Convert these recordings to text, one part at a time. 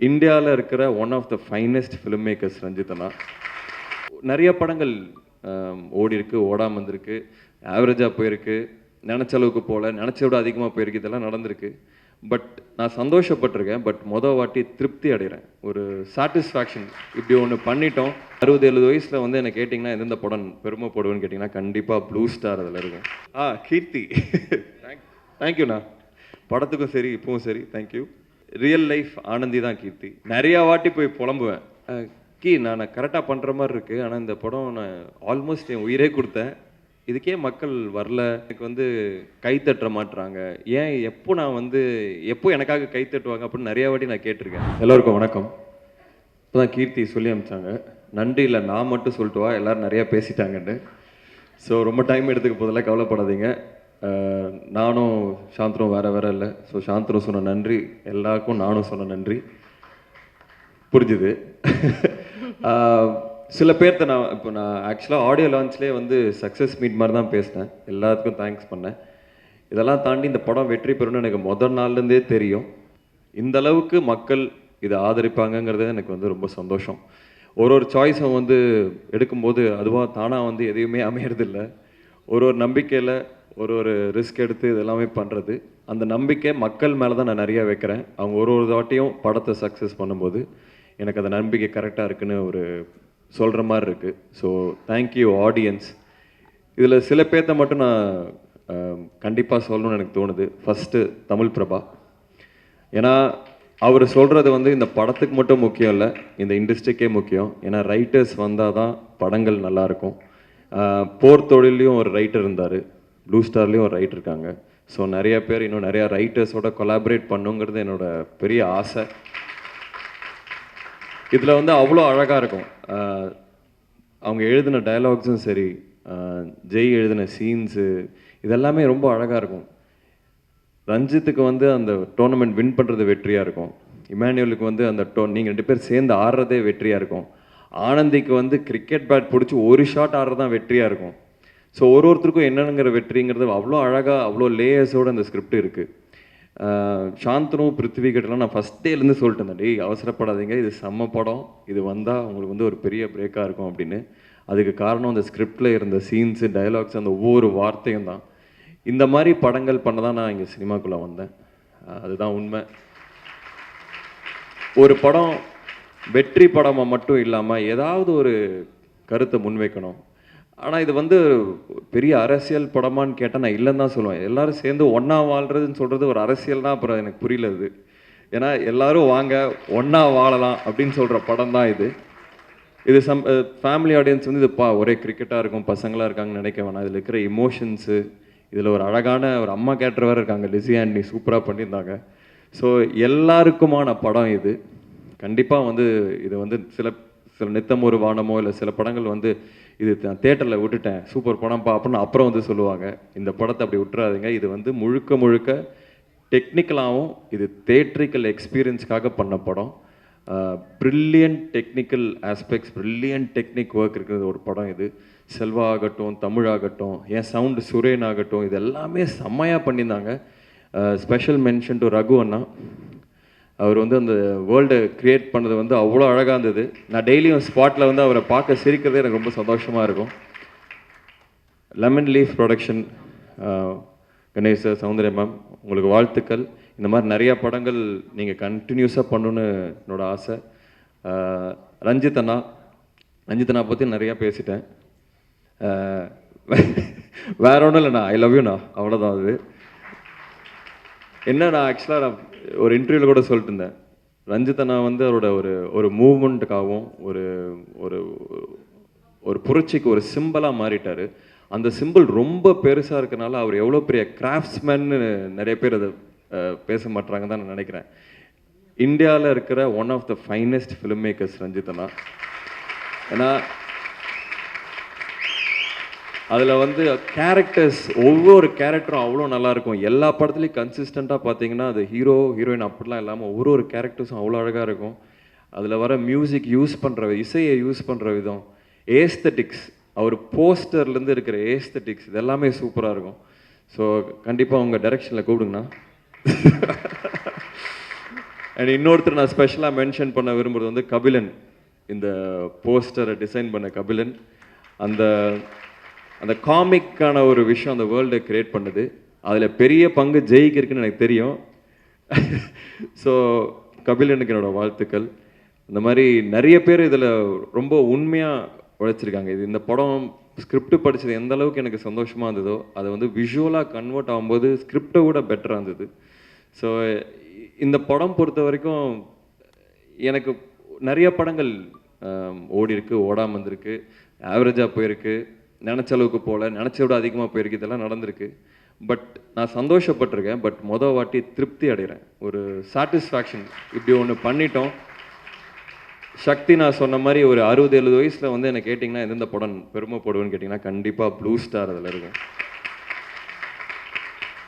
இந்தியாவில் இருக்கிற one of the finest filmmakers Ranjith அண்ணா. நிறைய படங்கள் ஓடி இருக்கு, ஓடாமல் வந்திருக்கு, ஆவரேஜாக போயிருக்கு, நினச்ச அளவுக்கு போகல, நினச்ச விட அதிகமாக போயிருக்கு, இதெல்லாம் நடந்திருக்கு. பட் நான் சந்தோஷப்பட்டிருக்கேன். பட் வாட்டி திருப்தி அடைகிறேன், ஒரு சாட்டிஸ்ஃபேக்ஷன். இப்படி ஒன்று பண்ணிட்டோம். 60-70 வயசில் வந்து என்ன கேட்டிங்கன்னா எந்தெந்த படம் பெருமைப்படுவேன்னு கேட்டிங்கன்னா கண்டிப்பாக ப்ளூ ஸ்டார் அதில் இருக்கும். கீர்த்தி. தேங்க்யூண்ணா. படத்துக்கும் சரி இப்பவும் சரி தேங்க்யூ. ரியல் லைஃப் ஆனந்தி தான் கீர்த்தி. நிறையா வாட்டி போய் புலம்புவேன், நான் கரெக்டாக பண்ணுற மாதிரி இருக்குது, ஆனால் இந்த படம் நான் ஆல்மோஸ்ட் என் உயிரே கொடுத்தேன், இதுக்கே மக்கள் வரல, எனக்கு வந்து கை தட்ட மாட்டுறாங்க, ஏன் எப்போ எனக்காக கை தட்டுவாங்க அப்படின்னு நிறையா வாட்டி நான் கேட்டிருக்கேன். எல்லோருக்கும் வணக்கம். இப்போ தான் கீர்த்தி சொல்லி அனுப்பிச்சாங்க, நன்றி இல்லை நான் மட்டும் சொல்லிட்டு வா, எல்லோரும் நிறையா பேசிட்டாங்கன்னு. ஸோ ரொம்ப டைம் எடுத்துக்க போதெல்லாம் கவலைப்படாதீங்க. நானும் சாந்தனும் வேறு இல்லை. ஸோ சாந்தனு சொன்ன நன்றி எல்லாருக்கும் நானும் சொன்ன நன்றி புரிஞ்சுது. சில பேர்த்த நான் ஆக்சுவலாக ஆடியோ லான்ச்லேயே வந்து சக்ஸஸ் மீட் மாதிரி தான் பேசினேன், எல்லாத்துக்கும் தேங்க்ஸ் பண்ணேன். இதெல்லாம் தாண்டி இந்த படம் வெற்றி பெறும்னு எனக்கு முதல் நாள்லேருந்தே தெரியும். இந்த அளவுக்கு மக்கள் இதை ஆதரிப்பாங்கங்கிறது எனக்கு வந்து ரொம்ப சந்தோஷம். ஒரு சாய்ஸும் வந்து எடுக்கும்போது அதுவாக தானாக வந்து எதையுமே அமையறதில்லை. ஒரு நம்பிக்கையில் ஒரு ரிஸ்க் எடுத்து இதெல்லாமே பண்ணுறது, அந்த நம்பிக்கை மக்கள் மேலே தான் நான் நிறையா வைக்கிறேன். அவங்க ஒரு வாட்டியும் படத்தை சக்ஸஸ் பண்ணும்போது எனக்கு அந்த நம்பிக்கை கரெக்டாக இருக்குன்னு ஒரு சொல்கிற மாதிரி இருக்குது. So thank you audience. இதில் சில பேர்த்த மட்டும் நான் கண்டிப்பாக சொல்லணும்னு எனக்கு தோணுது. ஃபஸ்ட்டு தமிழ் பிரபா. ஏன்னா அவர் சொல்கிறது வந்து இந்த படத்துக்கு மட்டும் முக்கியம் இல்லை, இந்த இண்டஸ்ட்ரிக்கே முக்கியம். ஏன்னா ரைட்டர்ஸ் வந்தால் தான் படங்கள் நல்லாயிருக்கும். போர் தொழிலையும் ஒரு ரைட்டர் இருந்தார், ப்ளூ ஸ்டார்லேயும் ஒரு ரைட்டர் இருக்காங்க. ஸோ நிறைய பேர் இன்னும் நிறையா ரைட்டர்ஸோட கொலாபரேட் பண்ணுங்கிறது என்னோடய பெரிய ஆசை. இதில் வந்து அவ்வளோ அழகாக இருக்கும். அவங்க எழுதின டயலாக்ஸும் சரி, ஜெய் எழுதின சீன்ஸு, இதெல்லாமே ரொம்ப அழகாக இருக்கும். ரஞ்சித்துக்கு வந்து அந்த டோர்னமெண்ட் வின் பண்ணுறது வெற்றியாக இருக்கும். இமானுவேலுக்கு வந்து அந்த நீங்கள் 2 பேர் சேர்ந்து ஆடுறதே வெற்றியாக இருக்கும். ஆனந்திக்கு வந்து கிரிக்கெட் பேட் பிடிச்சி ஒரு ஷாட் ஆடுறது தான் வெற்றியாக இருக்கும். ஸோ ஒருத்தருக்கும் என்னென்னங்கிற வெற்றிங்கிறது அவ்வளோ அழகாக, அவ்வளோ லேயர்ஸோடு அந்த ஸ்கிரிப்ட் இருக்குது. சாந்தனும் பிருத்திவி கிட்டலாம் நான் ஃபஸ்ட் டேலேருந்து சொல்லிட்டு இருந்தேன், டேய் அவசரப்படாதீங்க, இது செம்ம படம், இது வந்தால் உங்களுக்கு வந்து ஒரு பெரிய பிரேக்காக இருக்கும் அப்படின்னு. அதுக்கு காரணம் அந்த ஸ்கிரிப்டில் இருந்த சீன்ஸு, டைலாக்ஸ், அந்த ஒவ்வொரு வார்த்தையும் தான். இந்த மாதிரி படங்கள் பண்ண தான் நான் இங்கே சினிமாக்குள்ளே வந்தேன். அதுதான் உண்மை. ஒரு படம் வெற்றி படமாக மட்டும் இல்லாமல் ஏதாவது ஒரு கருத்தை முன்வைக்கணும். ஆனால் இது வந்து பெரிய அரசியல் படமான்னு கேட்டால் நான் இல்லைன்னு தான் சொல்லுவேன். எல்லோரும் சேர்ந்து ஒன்றா வாழ்கிறதுன்னு சொல்கிறது ஒரு அரசியல் தான். அப்புறம் எனக்கு புரியல இது. ஏன்னா எல்லோரும் வாங்க ஒன்றா வாழலாம் அப்படின்னு சொல்கிற படம் தான் இது. இது ஃபேமிலி ஆடியன்ஸ் வந்து இது ஒரே கிரிக்கெட்டாக இருக்கும், பசங்களாக இருக்காங்கன்னு நினைக்க வேணாம். இதில் இருக்கிற இமோஷன்ஸு, இதில் ஒரு அழகான ஒரு அம்மா கேரக்டர் வேறு இருக்காங்க, லிஸி ஆண்டனி சூப்பராக பண்ணியிருந்தாங்க. ஸோ எல்லாருக்குமான படம் இது. கண்டிப்பாக வந்து இது வந்து சில நித்தம் ஒரு வானமோ இல்லை சில படங்கள் வந்து இது தேட்டரில் விட்டுட்டேன் சூப்பர் படம்ப்பா அப்படின்னு அப்புறம் வந்து சொல்லுவாங்க. இந்த படத்தை அப்படி விட்டுறாதீங்க. இது வந்து முழுக்க டெக்னிக்கலாகவும் இது தேட்ரிக்கல் எக்ஸ்பீரியன்ஸ்க்காக பண்ண படம். Brilliant technical aspects, brilliant technique work இருக்கிறது ஒரு படம் இது. செல்வா ஆகட்டும், தமிழ் ஆகட்டும், என் சவுண்டு சுரேன் ஆகட்டும், இது எல்லாமே செம்மையாக பண்ணியிருந்தாங்க. ஸ்பெஷல் மென்ஷன் டு ரகு அண்ணா. அவர் வந்து அந்த வேர்ல்டை க்ரியேட் பண்ணது வந்து அவ்வளோ அழகாக இருந்தது. நான் டெய்லியும் ஸ்பாட்டில் வந்து அவரை பார்க்க சிரிக்கிறதே எனக்கு ரொம்ப சந்தோஷமாக இருக்கும். Lemon leaf production, Ganesh sir, Soundarya ma'am, உங்களுக்கு வாழ்த்துக்கள். இந்த மாதிரி நிறையா படங்கள் நீங்கள் கண்டினியூஸாக பண்ணணுன்னு என்னோடய ஆசை. ரஞ்சித் அண்ணா பற்றி நிறையா பேசிட்டேன். வேற ஒன்றும் இல்லைண்ணா, ஐ லவ் யூண்ணா, அவ்வளோதான். அது என்ன, நான் ஆக்சுவலாக ஒரு இன்டர்வியூவில் கூட சொல்லிட்டு இருந்தேன், ரஞ்சித் அண்ணா வந்து அவரோட ஒரு மூவ்மெண்ட்டுக்காகவும் ஒரு புரட்சிக்கு ஒரு சிம்பிளாக மாறிட்டார். அந்த சிம்பிள் ரொம்ப பெருசாக இருக்கனால அவர் எவ்வளோ பெரிய கிராஃப்ட்ஸ்மேன்னு நிறைய பேர் அதை பேச மாட்டுறாங்க தான் நான் நினைக்கிறேன். இந்தியாவில் இருக்கிற one of the finest filmmakers Ranjith அண்ணா. ஏன்னா அதில் வந்து கேரக்டர்ஸ், ஒவ்வொரு கேரக்டரும் அவ்வளோ நல்லாயிருக்கும். எல்லா படத்துலையும் கன்சிஸ்டண்ட்டாக பார்த்தீங்கன்னா அது ஹீரோ ஹீரோயின் அப்படிலாம் இல்லாமல் ஒவ்வொரு கேரக்டர்ஸும் அவ்வளோ அழகாக இருக்கும். அதில் வர மியூசிக் யூஸ் பண்ணுற, இசையை யூஸ் பண்ணுற விதம், ஏஸ்தட்டிக்ஸ், அவர் போஸ்டர்லேருந்து இருக்கிற ஏஸ்தட்டிக்ஸ், இது எல்லாமே சூப்பராக இருக்கும். ஸோ கண்டிப்பாக உங்கள் டைரெக்ஷனில் கூப்பிடுங்கண்ணா. அண்ட் இன்னொருத்தர் நான் ஸ்பெஷலாக மென்ஷன் பண்ண விரும்புகிறது வந்து கபிலன். இந்த போஸ்டரை டிசைன் பண்ண கபிலன். அந்த அந்த காமிக்கான ஒரு விஷயம் அந்த வேர்ல்டை கிரியேட் பண்ணுது. அதில் பெரிய பங்கு ஜெய்க்கு இருக்குன்னு எனக்கு தெரியும். ஸோ கபிலனுக்கு என்னோட வாழ்த்துக்கள். இந்த மாதிரி நிறைய பேர் இதில் ரொம்ப உண்மையாக உழைச்சிருக்காங்க. இது இந்த படம் ஸ்கிரிப்ட் படித்தது எந்த அளவுக்கு எனக்கு சந்தோஷமாக இருந்ததோ அதை வந்து விஷுவலாக கன்வெர்ட் ஆகும்போது ஸ்கிரிப்டை விட பெட்டராக இருந்தது. ஸோ இந்த படம் பொறுத்த வரைக்கும் எனக்கு நிறைய படங்கள் ஓடி இருக்கு, ஓடாமல் இருந்திருக்கு, ஆவரேஜாக போயிருக்கு, நினச்ச அளவுக்கு போகல, நினச்ச விட அதிகமாக போயிருக்கு, இதெல்லாம் நடந்திருக்கு. பட் நான் சந்தோஷப்பட்டிருக்கேன். பட் மொதல் வாட்டி திருப்தி அடைகிறேன், ஒரு சாட்டிஸ்ஃபேக்ஷன். இப்படி ஒன்று பண்ணிட்டோம். சக்தி நான் சொன்ன மாதிரி ஒரு 60-70 வயசில் வந்து என்ன கேட்டிங்கன்னா எந்தெந்த படம் பெருமைப்படுவேன்னு கேட்டிங்கன்னா கண்டிப்பாக ப்ளூ ஸ்டார் அதில் இருக்கும்.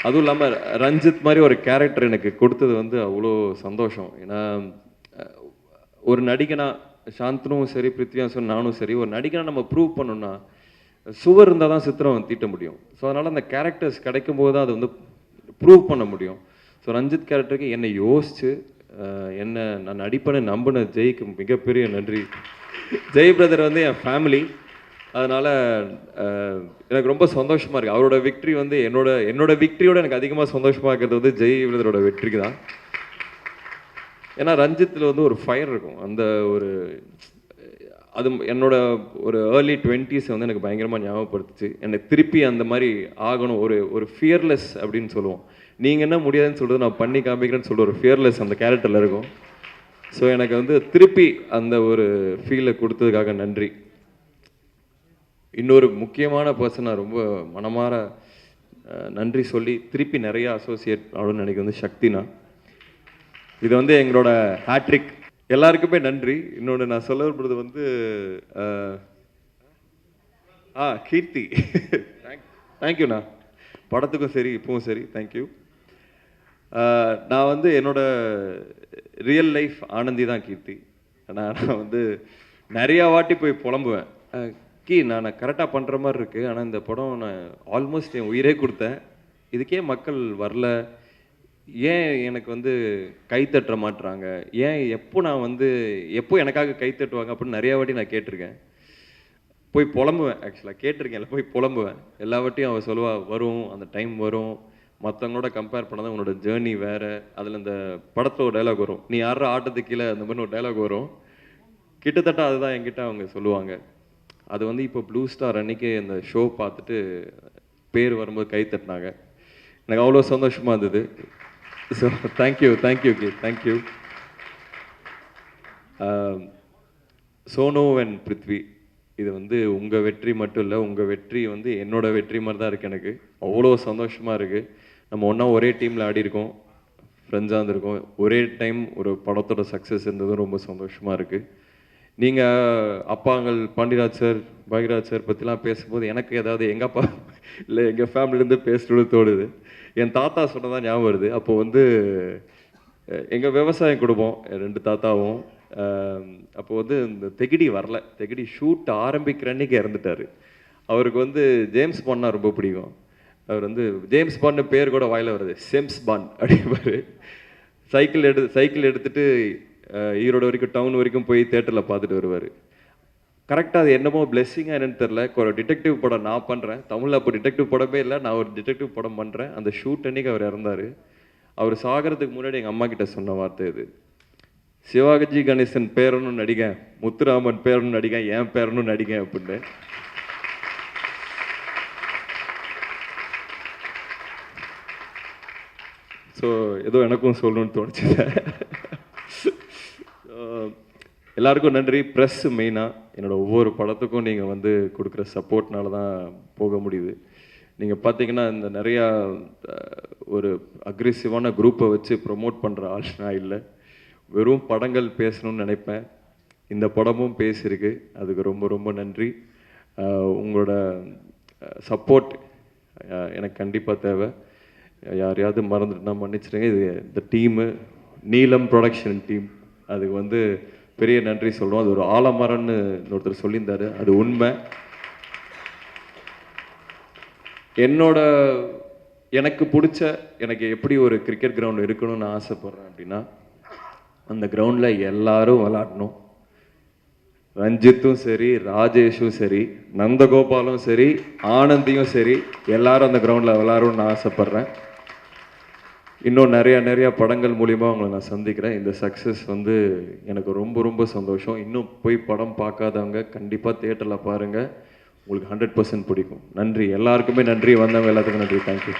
அதுவும் இல்லாமல் ரஞ்சித் மாதிரி ஒரு கேரக்டர் எனக்கு கொடுத்தது வந்து அவ்வளோ சந்தோஷம். ஏன்னா ஒரு நடிகனா சாந்தனும் சரி, பிருத்வியும் சரி, நானும் சரி, ஒரு நடிகனா நம்ம ப்ரூவ் பண்ணணும்னா சுவர் இருந்தால் தான் சித்திரம் தீட்ட முடியும். ஸோ அதனால் அந்த கேரக்டர்ஸ் கிடைக்கும் போது தான் அது வந்து ப்ரூவ் பண்ண முடியும். ஸோ ரஞ்சித் கேரக்டருக்கு என்னை யோசித்து என்ன நான் நடிப்பேன்னு நம்பின ஜெய்க்கு மிகப்பெரிய நன்றி. ஜெய் பிரதர் வந்து என் ஃபேமிலி. அதனால் எனக்கு ரொம்ப சந்தோஷமாக இருக்குது. அவரோட விக்ட்ரி வந்து என்னோட விக்ட்ரியோட எனக்கு அதிகமாக சந்தோஷமாக இருக்கிறது வந்து ஜெய் பிரதரோட வெற்றிக்கு தான். ஏன்னா ரஞ்சித்தில் வந்து ஒரு ஃபயர் இருக்கும். அந்த ஒரு அது என்னோட ஒரு ஏர்லி 20s வந்து எனக்கு பயங்கரமாக ஞாபகப்படுத்துச்சு. என்னை திருப்பி அந்த மாதிரி ஆகணும், ஒரு ஃபியர்லெஸ் அப்படின்னு சொல்லுவோம். நீங்கள் என்ன முடியாதுன்னு சொல்கிறது நான் பண்ணி காமிக்கிறேன்னு சொல்கிற ஒரு ஃபியர்லெஸ் அந்த கேரக்டரில் இருக்கும். ஸோ எனக்கு வந்து திருப்பி அந்த ஒரு ஃபீலை கொடுத்ததுக்காக நன்றி. இன்னொரு முக்கியமான பர்சன் நான் ரொம்ப மனமார நன்றி சொல்லி திருப்பி நிறையா அசோசியேட் ஆகணும்னு நினைக்க வந்து சக்தினா. இது வந்து எங்களோட ஹேட்ரிக். எல்லாருக்குமே நன்றி. இன்னொன்று நான் சொல்ல விரும்புறது வந்து கீர்த்தி. தேங்க்யூண்ணா. படத்துக்கும் சரி இப்பவும் சரி தேங்க்யூ. நான் வந்து என்னோட ரியல் லைஃப் ஆனந்தி தான் கீர்த்தி. நான் வந்து நிறையா வாட்டி போய் புலம்புவேன், நான் கரெக்டாக பண்ணுற மாதிரி இருக்குது, ஆனால் இந்த படம் நான் ஆல்மோஸ்ட் என் உயிரே கொடுத்தேன், இதுக்கே மக்கள் வரல, ஏன் எனக்கு வந்து கை தட்ட மாட்டுறாங்க, ஏன் எப்போ எனக்காக கை தட்டுவாங்க அப்படின்னு நிறையா வாட்டி நான் கேட்டிருக்கேன். போய் புலம்புவேன், ஆக்சுவலாக கேட்டிருக்கேன், இல்லை போய் புலம்புவேன். எல்லா வாட்டியும் அவள் சொல்லுவா வரும், அந்த டைம் வரும், மற்றவங்களோட கம்பேர் பண்ணாதான் உன்னோட ஜேர்னி வேறு. அதில் இந்த படத்தில் ஒரு டைலாக் வரும், நீ யார ஆட்டத்துக்கு கீழே, அந்த மாதிரி ஒரு டைலாக் வரும். கிட்டத்தட்ட அதுதான் என்கிட்ட அவங்க சொல்லுவாங்க. அது வந்து இப்போ ப்ளூ ஸ்டார் அன்னைக்கு அந்த ஷோ பார்த்துட்டு பேர் வரும்போது கை தட்டினாங்க. எனக்கு அவ்வளோ சந்தோஷமாக இருந்தது. ஸோ தேங்க்யூ கே, தேங்க்யூ. சோனு அண்ட் பிருத்வி, இது வந்து உங்கள் வெற்றி மட்டும் இல்லை, உங்கள் வெற்றி வந்து என்னோட வெற்றி மாதிரி தான் இருக்குது. எனக்கு அவ்வளோ சந்தோஷமாக இருக்குது. நம்ம ஒன்றா ஒரே டீமில் ஆடிருக்கோம், ஃப்ரெண்ட்ஸாக இருந்திருக்கோம், ஒரே டைம் ஒரு படத்தோட சக்ஸஸ் இருந்ததும் ரொம்ப சந்தோஷமாக இருக்குது. நீங்கள் அப்பாங்கள் பாண்டியராஜ் சார், பாக்யராஜ் சார் பற்றிலாம் பேசும்போது எனக்கு ஏதாவது எங்கள் அப்பா இல்லை எங்கள் ஃபேமிலியிலேருந்து பேசுகிறது தோடுது. என் தாத்தா சொன்னதான் ஞாபகம் வருது. அப்போது வந்து எங்கள் விவசாயம் குடும்பம் 2 தாத்தாவும். அப்போ வந்து இந்த தெகிடி வரல, தெகிடி ஷூட் ஆரம்பிக்கிற அன்னைக்கு இறந்துட்டார். அவருக்கு வந்து ஜேம்ஸ் பாண்ட்னா ரொம்ப பிடிக்கும். அவர் வந்து ஜேம்ஸ் பாண்ட் பேர் கூட வாயில் வருது, சேம்ஸ் பாண்ட் அப்படிம்பாரு. சைக்கிள் எடுத்துகிட்டு ஈரோடு வரைக்கும், டவுன் வரைக்கும் போய் தேட்டரில் பார்த்துட்டு வருவார். கரெக்டாக அது என்னமோ பிளெஸ்ஸிங்காக என்னன்னு தெரில, ஒரு டிடெக்டிவ் படம் நான் பண்ணுறேன், தமிழில் அப்போ டிடெக்டிவ் படமே இல்லை, நான் ஒரு டிடெக்டிவ் படம் பண்ணுறேன். அந்த ஷூட் அன்னைக்கு அவர் இறந்தார். அவர் சாகிறதுக்கு முன்னாடி எங்கள் அம்மா கிட்ட சொன்ன வார்த்தை இது, சிவாஜி கணேசன் பேரனும் நடிக, முத்துராமன் பேரனும் நடிக, என் பேரனும் நடிக அப்படின்னு. ஸோ ஏதோ எனக்கும் சொல்லணும்னு தோணுச்சு. எல்லாருக்கும் நன்றி. ப்ரெஸ் மெயினாக என்னோடய ஒவ்வொரு படத்துக்கும் நீங்கள் வந்து கொடுக்குற சப்போர்ட்னால தான் போக முடியுது. நீங்கள் பார்த்தீங்கன்னா இந்த நிறையா ஒரு அக்ரெசிவான குரூப்பை வச்சு ப்ரொமோட் பண்ணுற ஆள் நான் இல்லை. வெறும் படங்கள் பேசணும்னு நினைப்பேன். இந்த படமும் பேசியிருக்கு, அதுக்கு ரொம்ப ரொம்ப நன்றி. உங்களோட சப்போர்ட் எனக்கு கண்டிப்பாக தேவை. யாரையாவது மறந்துட்டுனா மன்னிச்சிடுங்க. இது இந்த டீமு, நீலம் ப்ரொடக்ஷன் டீம், அதுக்கு வந்து பெரிய நன்றி சொல்கிறோம். அது ஒரு ஆலமரம்னு ஒருத்தர் சொல்லியிருந்தார், அது உண்மை. எனக்கு பிடிச்ச, எனக்கு எப்படி ஒரு கிரிக்கெட் கிரவுண்ட் இருக்கணும்னு ஆசைப்பட்றேன் அப்படின்னா, அந்த கிரவுண்டில் எல்லாரும் விளாடணும். ரஞ்சித்தும் சரி, ராஜேஷும் சரி, நந்தகோபாலும் சரி, ஆனந்தியும் சரி, எல்லாரும் அந்த கிரவுண்டில் விளாடணும்னு நான் ஆசைப்பட்றேன். இன்னும் நிறையா படங்கள் மூலிமா உங்களை நான் சந்திக்கிறேன். இந்த சக்ஸஸ் வந்து எனக்கு ரொம்ப ரொம்ப சந்தோஷம். இன்னும் போய் படம் பார்க்காதவங்க கண்டிப்பாக தியேட்டரில் பாருங்கள், உங்களுக்கு 100% பிடிக்கும். நன்றி, எல்லாருக்குமே நன்றி, வந்தவங்க எல்லாத்துக்கும் நன்றி. தேங்க்யூ.